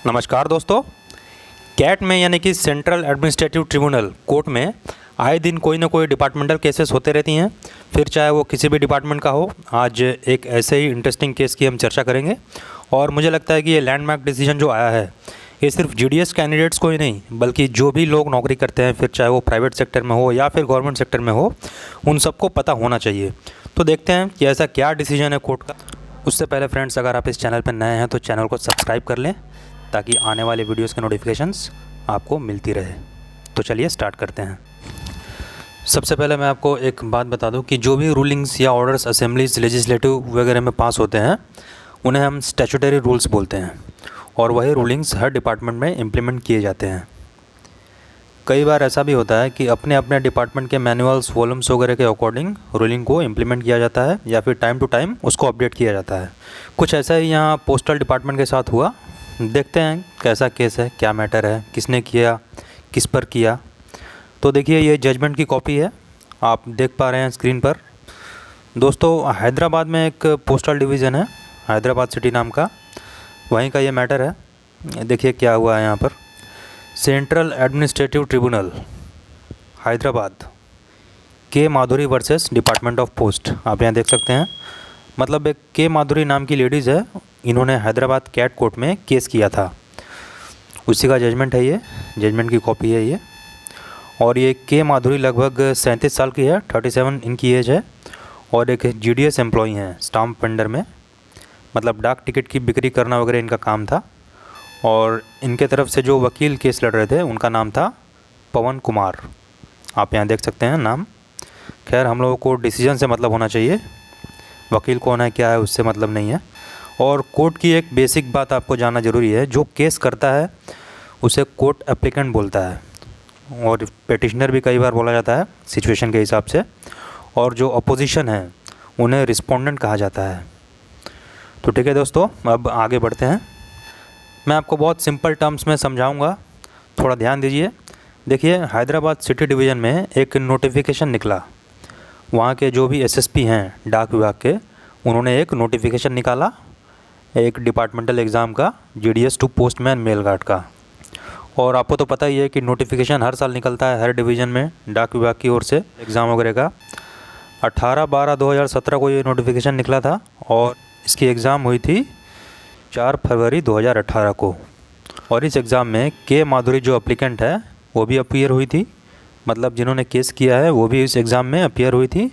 नमस्कार दोस्तों। कैट में यानी कि सेंट्रल एडमिनिस्ट्रेटिव ट्रिब्यूनल कोर्ट में आए दिन कोई ना कोई डिपार्टमेंटल केसेस होते रहती हैं, फिर चाहे वो किसी भी डिपार्टमेंट का हो। आज एक ऐसे ही इंटरेस्टिंग केस की हम चर्चा करेंगे और मुझे लगता है कि ये लैंडमार्क डिसीजन जो आया है ये सिर्फ जीडीएस कैंडिडेट्स को ही नहीं बल्कि जो भी लोग नौकरी करते हैं, फिर चाहे वो प्राइवेट सेक्टर में हो या फिर गवर्नमेंट सेक्टर में हो, उन सबको पता होना चाहिए। तो देखते हैं कि ऐसा क्या डिसीजन है कोर्ट का। उससे पहले फ्रेंड्स, अगर आप इस चैनल पर नए हैं तो चैनल को सब्सक्राइब कर लें ताकि आने वाले वीडियोस के नोटिफिकेशंस आपको मिलती रहे। तो चलिए स्टार्ट करते हैं। सबसे पहले मैं आपको एक बात बता दूं कि जो भी रूलिंग्स या ऑर्डर्स असेंबलीज लेजिस्लेटिव वगैरह में पास होते हैं उन्हें हम स्टैट्यूटरी रूल्स बोलते हैं और वही रूलिंग्स हर डिपार्टमेंट में इम्प्लीमेंट किए जाते हैं। कई बार ऐसा भी होता है कि अपने अपने डिपार्टमेंट के मैनुअल्स वॉल्यूम्स वगैरह के अकॉर्डिंग रूलिंग को इम्प्लीमेंट किया जाता है या फिर टाइम टू टाइम उसको अपडेट किया जाता है। कुछ ऐसा ही यहाँ पोस्टल डिपार्टमेंट के साथ हुआ। देखते हैं कैसा केस है, क्या मैटर है, किसने किया, किस पर किया। तो देखिए, ये जजमेंट की कॉपी है, आप देख पा रहे हैं स्क्रीन पर। दोस्तों, हैदराबाद में एक पोस्टल डिवीज़न है, हैदराबाद सिटी नाम का, वहीं का ये मैटर है। देखिए क्या हुआ है यहाँ पर। सेंट्रल एडमिनिस्ट्रेटिव ट्रिब्यूनल हैदराबाद के माधुरी वर्सेस डिपार्टमेंट ऑफ पोस्ट, आप यहाँ देख सकते हैं। मतलब एक के माधुरी नाम की लेडीज़ है, इन्होंने हैदराबाद कैट कोर्ट में केस किया था, उसी का जजमेंट है ये, जजमेंट की कॉपी है ये। और ये के माधुरी लगभग 37 साल की है, 37 इनकी एज है और एक जीडीएस एम्प्लॉई हैं स्टाम्प वेंडर में, मतलब डाक टिकट की बिक्री करना वगैरह इनका काम था। और इनके तरफ से जो वकील केस लड़ रहे थे उनका नाम था पवन कुमार, आप यहाँ देख सकते हैं नाम। खैर, हम लोगों को डिसीजन से मतलब होना चाहिए, वकील कौन है क्या है उससे मतलब नहीं है। और कोर्ट की एक बेसिक बात आपको जानना ज़रूरी है, जो केस करता है उसे कोर्ट एप्लीकेंट बोलता है और पेटिशनर भी कई बार बोला जाता है सिचुएशन के हिसाब से, और जो अपोजिशन है उन्हें रिस्पोंडेंट कहा जाता है। तो ठीक है दोस्तों, अब आगे बढ़ते हैं। मैं आपको बहुत सिंपल टर्म्स में समझाऊंगा, थोड़ा ध्यान दीजिए। देखिए, हैदराबाद सिटी डिवीज़न में एक नोटिफिकेशन निकला, वहाँ के जो भी एसएसपी हैं डाक विभाग के, उन्होंने एक नोटिफिकेशन निकाला एक डिपार्टमेंटल एग्ज़ाम का, GDS to postman mail guard का। और आपको तो पता ही है कि नोटिफिकेशन हर साल निकलता है हर डिवीज़न में डाक विभाग की ओर से एग्ज़ाम वगैरह का। 18/12/2017 को ये नोटिफिकेशन निकला था और इसकी एग्ज़ाम हुई थी 4 फरवरी 2018 को। और इस एग्ज़ाम में के माधुरी जो अप्लीकेंट है वो भी अपीयर हुई थी, मतलब जिन्होंने केस किया है वो भी इस एग्ज़ाम में अपीयर हुई थी।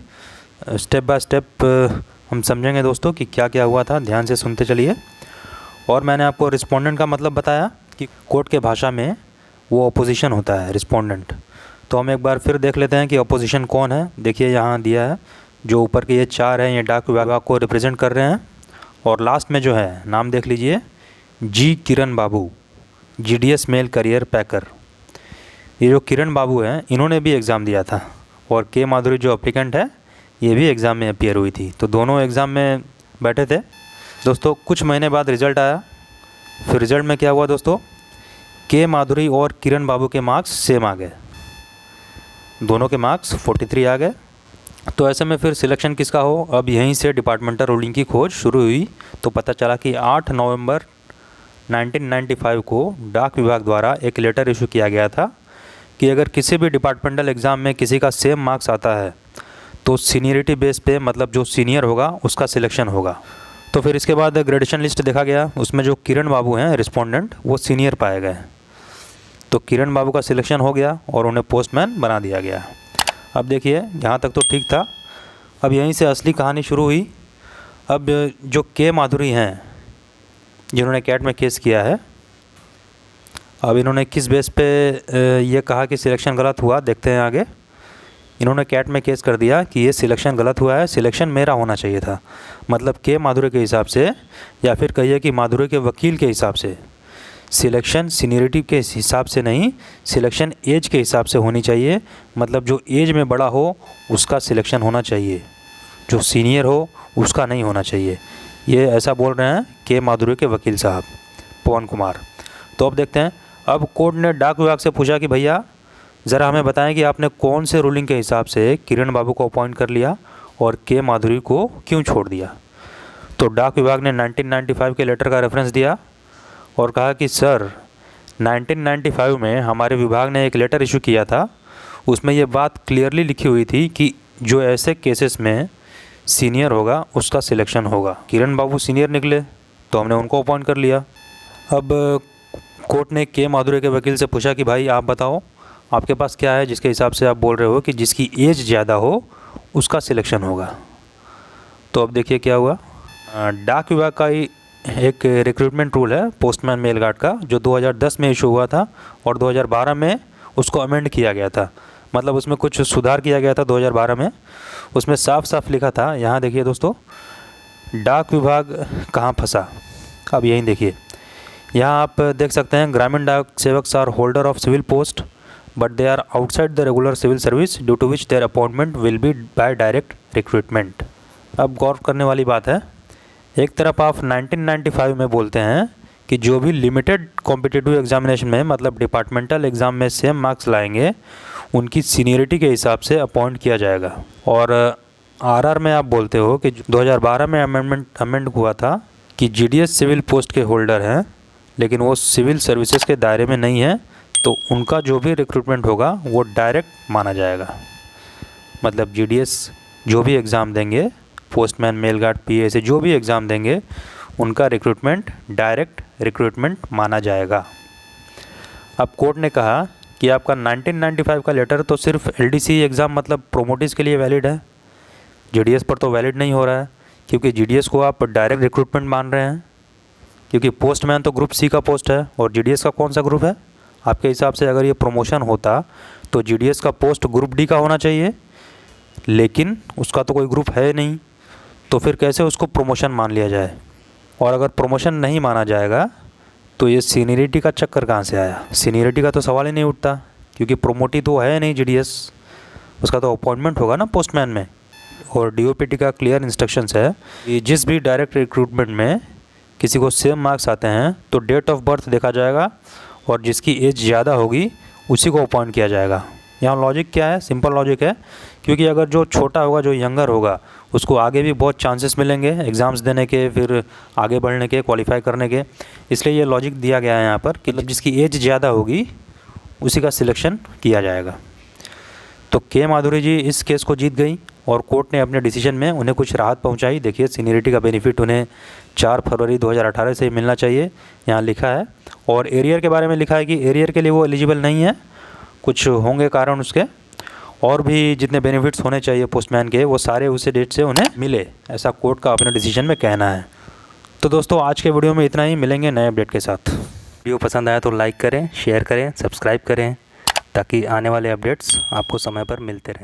स्टेप बाय स्टेप हम समझेंगे दोस्तों कि क्या क्या हुआ था, ध्यान से सुनते चलिए। और मैंने आपको रिस्पोंडेंट का मतलब बताया कि कोर्ट के भाषा में वो अपोजिशन होता है, रिस्पोंडेंट। तो हम एक बार फिर देख लेते हैं कि अपोजिशन कौन है। देखिए यहाँ दिया है, जो ऊपर के ये 4 हैं ये डाक विभाग को रिप्रेजेंट कर रहे हैं। और लास्ट में जो है नाम देख लीजिए, जी किरण बाबू, जीडीएस मेल करियर पैकर। ये जो किरण बाबू हैं इन्होंने भी एग्ज़ाम दिया था और के माधुरी जो अप्लीकेंट है ये भी एग्ज़ाम में अपीयर हुई थी, तो दोनों एग्ज़ाम में बैठे थे। दोस्तों, कुछ महीने बाद रिज़ल्ट आया। फिर रिज़ल्ट में क्या हुआ दोस्तों, के माधुरी और किरण बाबू के मार्क्स सेम आ गए, दोनों के मार्क्स 43 आ गए। तो ऐसे में फिर सिलेक्शन किसका हो, अब यहीं से डिपार्टमेंटल रूलिंग की खोज शुरू हुई। तो पता चला कि 8 नवंबर 1995 को डाक विभाग द्वारा एक लेटर इशू किया गया था कि अगर किसी भी डिपार्टमेंटल एग्ज़ाम में किसी का सेम मार्क्स आता है तो सीनियरिटी बेस पे, मतलब जो सीनियर होगा उसका सिलेक्शन होगा। तो फिर इसके बाद ग्रेडेशन लिस्ट देखा गया, उसमें जो किरण बाबू हैं रिस्पोंडेंट वो सीनियर पाए गए। तो किरण बाबू का सिलेक्शन हो गया और उन्हें पोस्टमैन बना दिया गया। अब देखिए, यहाँ तक तो ठीक था। अब यहीं से असली कहानी शुरू हुई। अब जो के माधुरी हैं जिन्होंने कैट में केस किया है, अब इन्होंने किस बेस पे ये कहा कि सिलेक्शन गलत हुआ, देखते हैं आगे। इन्होंने कैट में केस कर दिया कि ये सिलेक्शन गलत हुआ है, सिलेक्शन मेरा होना चाहिए था, मतलब के माधुरी के हिसाब से, या फिर कहिए कि माधुरी के वकील के हिसाब से। सिलेक्शन सीनियरिटी के हिसाब से नहीं, सिलेक्शन एज के हिसाब से होनी चाहिए, मतलब जो एज में बड़ा हो उसका सिलेक्शन होना चाहिए, जो सीनियर हो उसका नहीं होना चाहिए। ये ऐसा बोल रहे हैं के माधुरी के वकील साहब पवन कुमार। तो अब देखते हैं, अब कोर्ट ने डाक विभाग से पूछा कि भैया ज़रा हमें बताएं कि आपने कौन से रूलिंग के हिसाब से किरण बाबू को अपॉइंट कर लिया और के माधुरी को क्यों छोड़ दिया। तो डाक विभाग ने 1995 के लेटर का रेफरेंस दिया और कहा कि सर 1995 में हमारे विभाग ने एक लेटर इशू किया था, उसमें ये बात क्लियरली लिखी हुई थी कि जो ऐसे केसेस में सीनियर होगा उसका सिलेक्शन होगा। किरण बाबू सीनियर निकले तो हमने उनको अपॉइंट कर लिया। अब कोर्ट ने के माधुरी के वकील से पूछा कि भाई आप बताओ आपके पास क्या है जिसके हिसाब से आप बोल रहे हो कि जिसकी एज ज़्यादा हो उसका सिलेक्शन होगा। तो अब देखिए क्या हुआ। डाक विभाग का ही एक रिक्रूटमेंट रूल है पोस्टमैन मेल गार्ड का, जो 2010 में इशू हुआ था और 2012 में उसको अमेंड किया गया था। मतलब उसमें कुछ सुधार किया गया था 2012 में। उसमें साफ साफ लिखा था, यहाँ देखिए दोस्तों, डाक विभाग कहाँ फंसा। अब यहीं देखिए, यहाँ आप देख सकते हैं ग्रामीण डाक सेवक are holder of civil post but they are outside the regular civil service due to which their appointment will be by direct recruitment. अब गौर करने वाली बात है, एक तरफ आप 1995 में बोलते हैं कि जो भी लिमिटेड कॉम्पिटिटिव एग्जामिनेशन में मतलब डिपार्टमेंटल एग्ज़ाम में सेम मार्क्स लाएंगे उनकी सीनियरिटी के हिसाब से अपॉइंट किया जाएगा। और आरआर में आप बोलते हो कि 2012 में अमेंड हुआ था कि जीडीएस सिविल पोस्ट के होल्डर हैं लेकिन वो सिविल सर्विसेज के दायरे में नहीं है, तो उनका जो भी रिक्रूटमेंट होगा वो डायरेक्ट माना जाएगा। मतलब जीडीएस जो भी एग्ज़ाम देंगे, पोस्टमैन मेल गार्ड पीए से जो भी एग्ज़ाम देंगे उनका रिक्रूटमेंट डायरेक्ट रिक्रूटमेंट माना जाएगा। अब कोर्ट ने कहा कि आपका 1995 का लेटर तो सिर्फ एलडीसी एग्ज़ाम मतलब प्रोमोटिस के लिए वैलिड है, जीडीएस पर तो वैलिड नहीं हो रहा है, क्योंकि जीडीएस को आप डायरेक्ट रिक्रूटमेंट मान रहे हैं। क्योंकि पोस्टमैन तो ग्रुप सी का पोस्ट है और जीडीएस का कौन सा ग्रुप है। आपके हिसाब से अगर ये प्रमोशन होता तो जीडीएस का पोस्ट ग्रुप डी का होना चाहिए, लेकिन उसका तो कोई ग्रुप है नहीं, तो फिर कैसे उसको प्रमोशन मान लिया जाए। और अगर प्रमोशन नहीं माना जाएगा तो ये सीनियरिटी का चक्कर कहाँ से आया। सीनियरिटी का तो सवाल ही नहीं उठता, क्योंकि प्रोमोटी तो है नहीं जीडीएस, उसका तो अपॉइंटमेंट होगा ना पोस्टमैन में। और डीओपीटी का क्लियर इंस्ट्रक्शंस है कि जिस भी डायरेक्ट रिक्रूटमेंट में किसी को सेम मार्क्स आते हैं तो डेट ऑफ बर्थ देखा जाएगा और जिसकी एज ज़्यादा होगी उसी को अपॉइंट किया जाएगा। यहाँ लॉजिक क्या है, सिंपल लॉजिक है, क्योंकि अगर जो छोटा होगा, जो यंगर होगा, उसको आगे भी बहुत चांसेस मिलेंगे एग्ज़ाम्स देने के, फिर आगे बढ़ने के, क्वालिफाई करने के। इसलिए ये लॉजिक दिया गया है यहाँ पर कि जिसकी एज ज़्यादा होगी उसी का सिलेक्शन किया जाएगा। तो के माधुरी जी इस केस को जीत गई और कोर्ट ने अपने डिसीजन में उन्हें कुछ राहत पहुंचाई। देखिए, सीनियरिटी का बेनिफिट उन्हें 4 फरवरी 2018 से ही मिलना चाहिए, यहाँ लिखा है। और एरियर के बारे में लिखा है कि एरियर के लिए वो एलिजिबल नहीं है, कुछ होंगे कारण उसके, और भी जितने बेनिफिट्स होने चाहिए पोस्टमैन के वो सारे उसी डेट से उन्हें मिले, ऐसा कोर्ट का अपने डिसीजन में कहना है। तो दोस्तों, आज के वीडियो में इतना ही, मिलेंगे नए अपडेट के साथ। वीडियो पसंद आया तो लाइक करें, शेयर करें, सब्सक्राइब करें, ताकि आने वाले अपडेट्स आपको समय पर मिलते रहें।